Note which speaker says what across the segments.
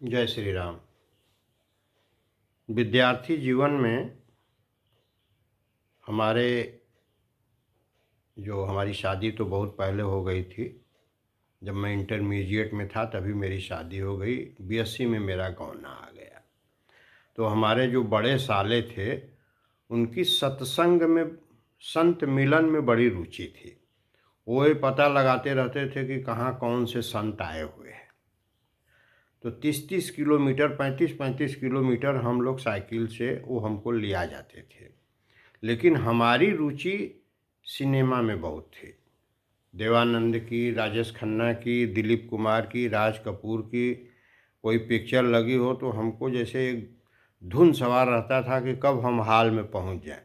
Speaker 1: जय श्री राम। विद्यार्थी जीवन में हमारी शादी तो बहुत पहले हो गई थी। जब मैं इंटरमीडिएट में था तभी मेरी शादी हो गई। बीएससी में मेरा गौना आ गया। तो हमारे जो बड़े साले थे उनकी सत्संग में, संत मिलन में बड़ी रुचि थी। वो ये पता लगाते रहते थे कि कहाँ कौन से संत आए हुए हैं। तो 30-30 किलोमीटर, 35-35 किलोमीटर हम लोग साइकिल से वो हमको लिया जाते थे। लेकिन हमारी रुचि सिनेमा में बहुत थी। देवानंद की, राजेश खन्ना की, दिलीप कुमार की, राज कपूर की कोई पिक्चर लगी हो तो हमको जैसे एक धुन सवार रहता था कि कब हम हॉल में पहुंच जाएं।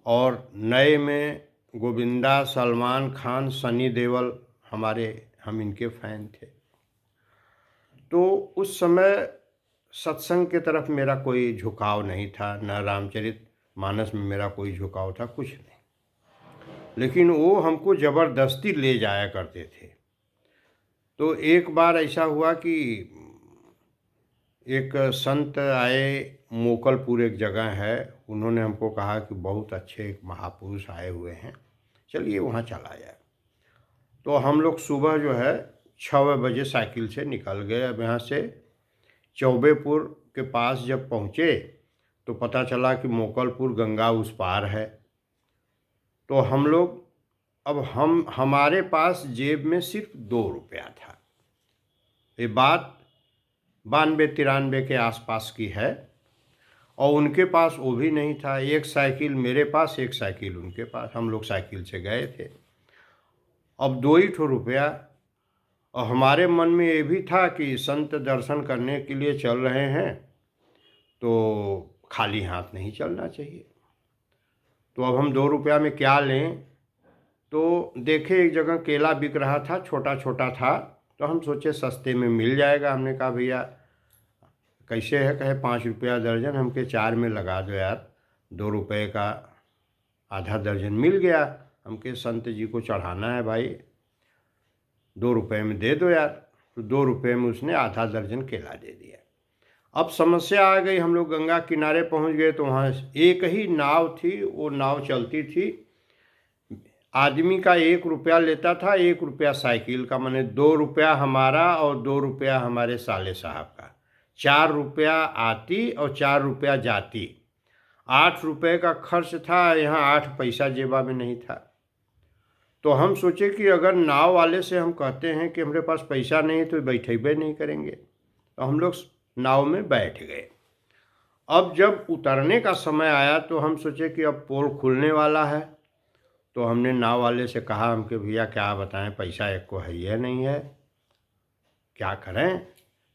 Speaker 1: और नए में गोविंदा, सलमान खान, सनी देओल, हम इनके फ़ैन थे। तो उस समय सत्संग के तरफ मेरा कोई झुकाव नहीं था, न रामचरित मानस में मेरा कोई झुकाव था, कुछ नहीं। लेकिन वो हमको ज़बरदस्ती ले जाया करते थे। तो एक बार ऐसा हुआ कि एक संत आए, मोकलपुर एक जगह है, उन्होंने हमको कहा कि बहुत अच्छे एक महापुरुष आए हुए हैं, चलिए वहाँ चला जाए। तो हम लोग सुबह जो है 6 बजे साइकिल से निकल गए। अब यहाँ से चौबेपुर के पास जब पहुँचे तो पता चला कि मोकलपुर गंगा उस पार है। तो हम लोग, अब हमारे पास जेब में सिर्फ 2 रुपया था। ये बात 92-93 के आसपास की है। और उनके पास वो भी नहीं था। एक साइकिल मेरे पास, एक साइकिल उनके पास। हम लोग साइकिल से गए थे। अब 2 ही ठो रुपया। और हमारे मन में ये भी था कि संत दर्शन करने के लिए चल रहे हैं तो खाली हाथ नहीं चलना चाहिए। तो अब हम 2 रुपया में क्या लें। तो देखे एक जगह केला बिक रहा था, छोटा छोटा था। तो हम सोचे सस्ते में मिल जाएगा। हमने कहा भैया कैसे है, कहे 5 रुपया दर्जन। हमके 4 में लगा दो यार, 2 रुपये का आधा दर्जन मिल गया। हमके संत जी को चढ़ाना है भाई, 2 रुपये में दे दो यार। तो 2 रुपये में उसने आधा दर्जन केला दे दिया। अब समस्या आ गई, हम लोग गंगा किनारे पहुंच गए तो वहाँ एक ही नाव थी, वो नाव चलती थी। आदमी का 1 रुपया लेता था, 1 रुपया साइकिल का, माने 2 रुपया हमारा और 2 रुपया हमारे साले साहब का। 4 रुपया आती और 4 रुपया जाती। 8 रुपये का खर्च था। यहाँ 8 पैसा जेबा में नहीं था। तो हम सोचे कि अगर नाव वाले से हम कहते हैं कि हमारे पास पैसा नहीं तो बैठेबे नहीं करेंगे। तो हम लोग नाव में बैठ गए। अब जब उतरने का समय आया तो हम सोचे कि अब पोल खुलने वाला है। तो हमने नाव वाले से कहा, हमके भैया क्या बताएं, पैसा एक को है ही नहीं है, क्या करें।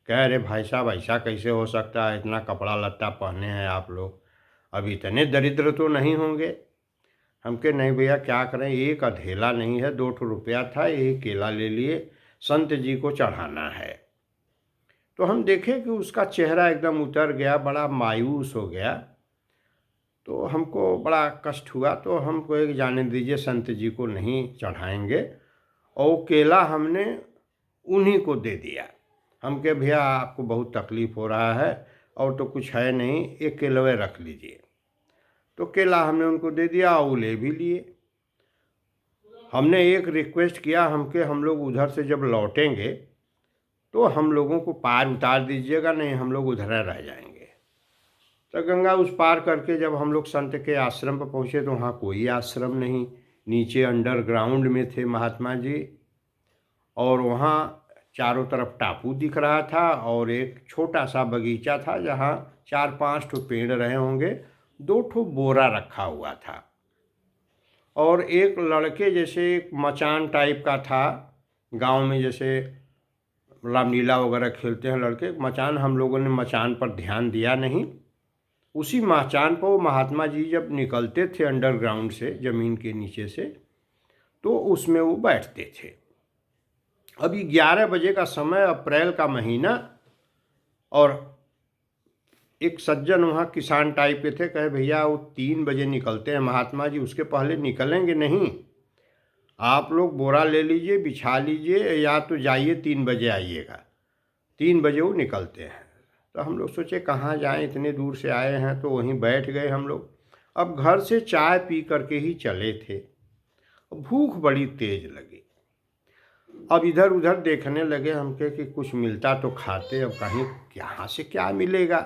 Speaker 1: कह रहे भाई साहब ऐसा कैसे हो सकता है, इतना कपड़ा लत्ता पहने हैं आप लोग, अब इतने दरिद्र तो नहीं होंगे। हमके नहीं भैया क्या करें, एक अधेला नहीं है, 2 रुपया था, यही केला ले लिए, संत जी को चढ़ाना है। तो हम देखे कि उसका चेहरा एकदम उतर गया, बड़ा मायूस हो गया। तो हमको बड़ा कष्ट हुआ। तो हमको एक जाने दीजिए, संत जी को नहीं चढ़ाएंगे। और वो केला हमने उन्हीं को दे दिया। हम कहे भैया आपको बहुत तकलीफ़ हो रहा है और तो कुछ है नहीं, एक केलवे रख लीजिए। तो केला हमने उनको दे दिया और वो ले भी लिए। हमने एक रिक्वेस्ट किया, हम लोग उधर से जब लौटेंगे तो हम लोगों को पार उतार दीजिएगा, नहीं हम लोग उधर रह जाएंगे। तो गंगा उस पार करके जब हम लोग संत के आश्रम पर पहुँचे तो वहाँ कोई आश्रम नहीं, नीचे अंडरग्राउंड में थे महात्मा जी। और वहाँ चारों तरफ टापू दिख रहा था और एक छोटा सा बगीचा था जहाँ 4-5 ठो पेड़ रहे होंगे, 2 ठो बोरा रखा हुआ था। और एक लड़के जैसे एक मचान टाइप का था, गांव में जैसे रामलीला वगैरह खेलते हैं लड़के, मचान। हम लोगों ने मचान पर ध्यान दिया नहीं। उसी मचान पर वो महात्मा जी जब निकलते थे अंडरग्राउंड से, ज़मीन के नीचे से, तो उसमें वो बैठते थे। अभी 11 बजे का समय, अप्रैल का महीना। और एक सज्जन वहाँ किसान टाइप के थे, कहे भैया वो 3 बजे निकलते हैं महात्मा जी, उसके पहले निकलेंगे नहीं, आप लोग बोरा ले लीजिए, बिछा लीजिए, या तो जाइए 3 बजे आइएगा। 3 बजे वो निकलते हैं। तो हम लोग सोचे कहाँ जाएं, इतने दूर से आए हैं, तो वहीं बैठ गए हम लोग। अब घर से चाय पी करके ही चले थे, भूख बड़ी तेज लगी। अब इधर उधर देखने लगे हमके कि कुछ मिलता तो खाते, अब कहीं यहाँ से क्या मिलेगा।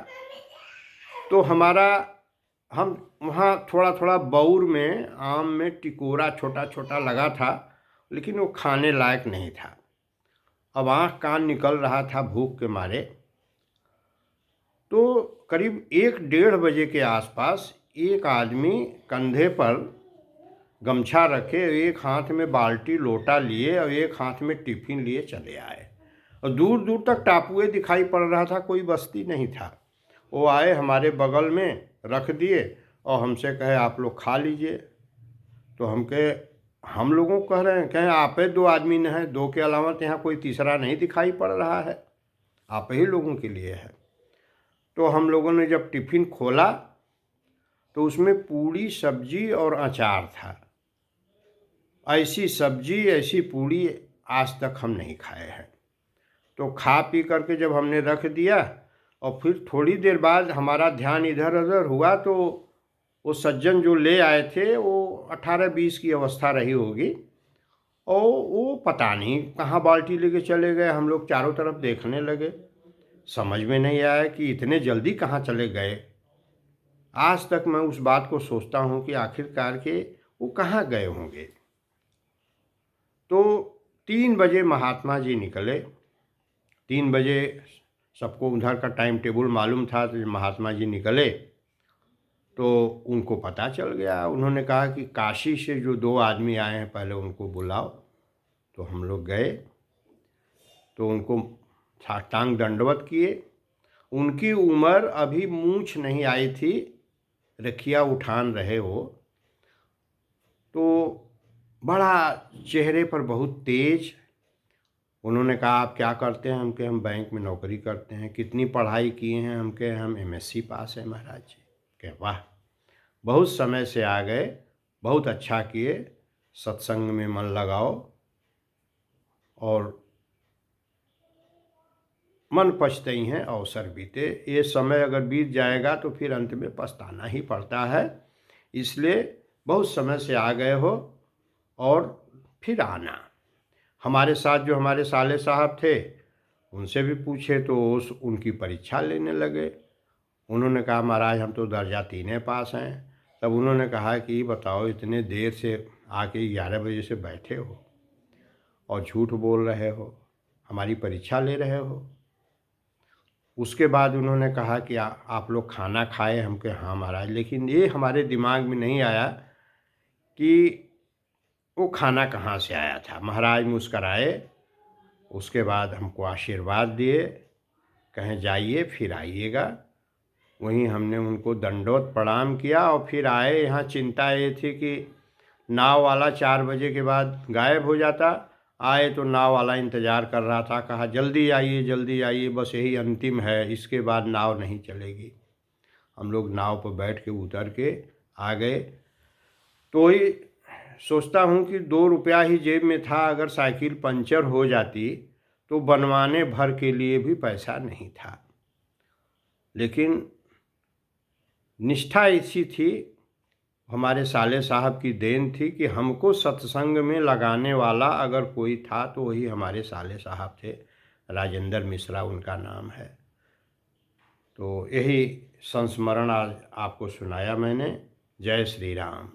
Speaker 1: तो हम वहाँ थोड़ा थोड़ा बौर में आम में टिकोरा छोटा छोटा लगा था, लेकिन वो खाने लायक नहीं था। अब आँख कान निकल रहा था भूख के मारे। तो करीब 1-1:30 बजे के आसपास एक आदमी कंधे पर गमछा रखे, एक हाथ में बाल्टी लोटा लिए और एक हाथ में टिफिन लिए चले आए। और दूर दूर तक टापुए दिखाई पड़ रहा था, कोई बस्ती नहीं था। वो आए, हमारे बगल में रख दिए और हमसे कहे आप लोग खा लीजिए। तो हम लोगों को कह रहे हैं, कहें आप ही 2 आदमी न हैं, 2 के अलावा तो यहाँ कोई तीसरा नहीं दिखाई पड़ रहा है, आप ही लोगों के लिए है। तो हम लोगों ने जब टिफ़िन खोला तो उसमें पूड़ी सब्जी और अचार था। ऐसी सब्जी ऐसी पूड़ी आज तक हम नहीं खाए हैं। तो खा पी करके जब हमने रख दिया और फिर थोड़ी देर बाद हमारा ध्यान इधर उधर हुआ, तो वो सज्जन जो ले आए थे वो 18-20 की अवस्था रही होगी, और वो पता नहीं कहाँ बाल्टी लेके चले गए। हम लोग चारों तरफ देखने लगे, समझ में नहीं आया कि इतने जल्दी कहाँ चले गए। आज तक मैं उस बात को सोचता हूँ कि आखिरकार के वो कहाँ गए होंगे। तो 3 बजे महात्मा जी निकले। 3 बजे सबको उधर का टाइम टेबल मालूम था, तो महात्मा जी निकले तो उनको पता चल गया। उन्होंने कहा कि काशी से जो 2 आदमी आए हैं पहले उनको बुलाओ। तो हम लोग गए, तो उनको साष्टांग दंडवत किए। उनकी उम्र अभी मूंछ नहीं आई थी, रखिया उठान रहे वो। तो बड़ा चेहरे पर बहुत तेज। उन्होंने कहा आप क्या करते हैं? हम बैंक में नौकरी करते हैं। कितनी पढ़ाई किए हैं? हम MSc पास है महाराज जी। कहे वाह, बहुत समय से आ गए, बहुत अच्छा किए, सत्संग में मन लगाओ और मन पछतई हैं अवसर बीते। ये समय अगर बीत जाएगा तो फिर अंत में पछताना ही पड़ता है, इसलिए बहुत समय से आ गए हो और फिर आना। हमारे साथ जो हमारे साले साहब थे उनसे भी पूछे तो उनकी परीक्षा लेने लगे। उन्होंने कहा महाराज हम तो दर्जा 3 पास हैं। तब उन्होंने कहा कि बताओ इतने देर से आके 11 बजे से बैठे हो और झूठ बोल रहे हो, हमारी परीक्षा ले रहे हो। उसके बाद उन्होंने कहा कि आप लोग खाना खाए? हम कहे हाँ महाराज। लेकिन ये हमारे दिमाग में नहीं आया कि वो खाना कहाँ से आया था। महाराज मुस्कराए, उसके बाद हमको आशीर्वाद दिए, कहें जाइए फिर आइएगा। वहीं हमने उनको दंडवत प्रणाम किया और फिर आए। यहाँ चिंता ये थी कि नाव वाला 4 बजे के बाद गायब हो जाता। आए तो नाव वाला इंतज़ार कर रहा था, कहा जल्दी आइए, बस यही अंतिम है, इसके बाद नाव नहीं चलेगी। हम लोग नाव पर बैठ के उतर के आ गए। तो ही सोचता हूँ कि 2 रुपया ही जेब में था, अगर साइकिल पंचर हो जाती तो बनवाने भर के लिए भी पैसा नहीं था। लेकिन निष्ठा ऐसी थी, हमारे साले साहब की देन थी कि हमको सत्संग में लगाने वाला अगर कोई था तो वही हमारे साले साहब थे। राजेंद्र मिश्रा उनका नाम है। तो यही संस्मरण आज आपको सुनाया मैंने। जय श्री राम।